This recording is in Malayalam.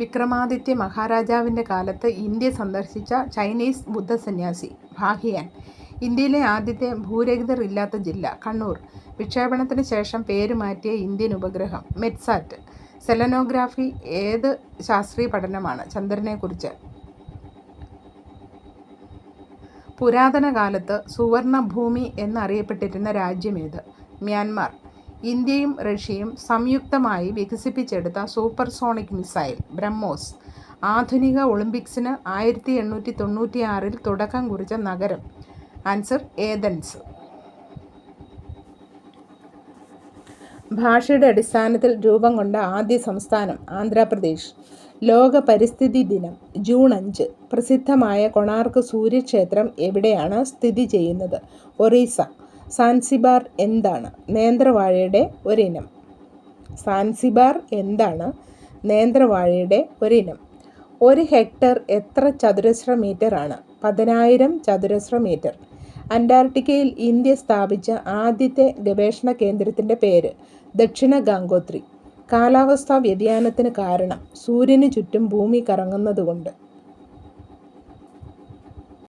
വിക്രമാദിത്യ മഹാരാജാവിൻ്റെ കാലത്ത് ഇന്ത്യ സന്ദർശിച്ച ചൈനീസ് ബുദ്ധസന്യാസി ഭാഹിയാൻ. ഇന്ത്യയിലെ ആദ്യത്തെ ഭൂരഹിതർ ഇല്ലാത്ത ജില്ല കണ്ണൂർ. വിക്ഷേപണത്തിന് ശേഷം പേര് മാറ്റിയ ഇന്ത്യൻ ഉപഗ്രഹം മെറ്റ്സാറ്റ്. സെലനോഗ്രാഫി ഏത് ശാസ്ത്രീയ പഠനമാണ് ചന്ദ്രനെക്കുറിച്ച്? പുരാതന കാലത്ത് സുവർണഭൂമി എന്നറിയപ്പെട്ടിരുന്ന രാജ്യമേത്? മ്യാൻമാർ. ഇന്ത്യയും റഷ്യയും സംയുക്തമായി വികസിപ്പിച്ചെടുത്ത സൂപ്പർസോണിക് മിസൈൽ ബ്രഹ്മോസ്. ആധുനിക ഒളിമ്പിക്സിന് 1896 തുടക്കം കുറിച്ച നഗരം? Answer Athens. ഭാഷയുടെ അടിസ്ഥാനത്തിൽ രൂപം കൊണ്ട ആദ്യ സംസ്ഥാനം ആന്ധ്രാപ്രദേശ്. ലോക പരിസ്ഥിതി ദിനം ജൂൺ 5. പ്രസിദ്ധമായ കൊണാർക്ക് സൂര്യക്ഷേത്രം എവിടെയാണ് സ്ഥിതി ചെയ്യുന്നത്? ഒറീസ. സാൻസിബാർ എന്താണ്? നേന്ത്രവാഴയുടെ ഒരിനം. സാൻസിബാർ എന്താണ്? നേന്ത്രവാഴയുടെ ഒരിനം. 1 ഹെക്ടർ എത്ര ചതുരശ്ര മീറ്റർ ആണ്? 10,000 ചതുരശ്ര മീറ്റർ. അന്റാർട്ടിക്കയിൽ ഇന്ത്യ സ്ഥാപിച്ച ആദ്യത്തെ ഗവേഷണ കേന്ദ്രത്തിൻ്റെ പേര്? ദക്ഷിണ ഗംഗോത്രി. കാലാവസ്ഥാ വ്യതിയാനത്തിന് കാരണം? സൂര്യന് ചുറ്റും ഭൂമി കറങ്ങുന്നതുകൊണ്ട്.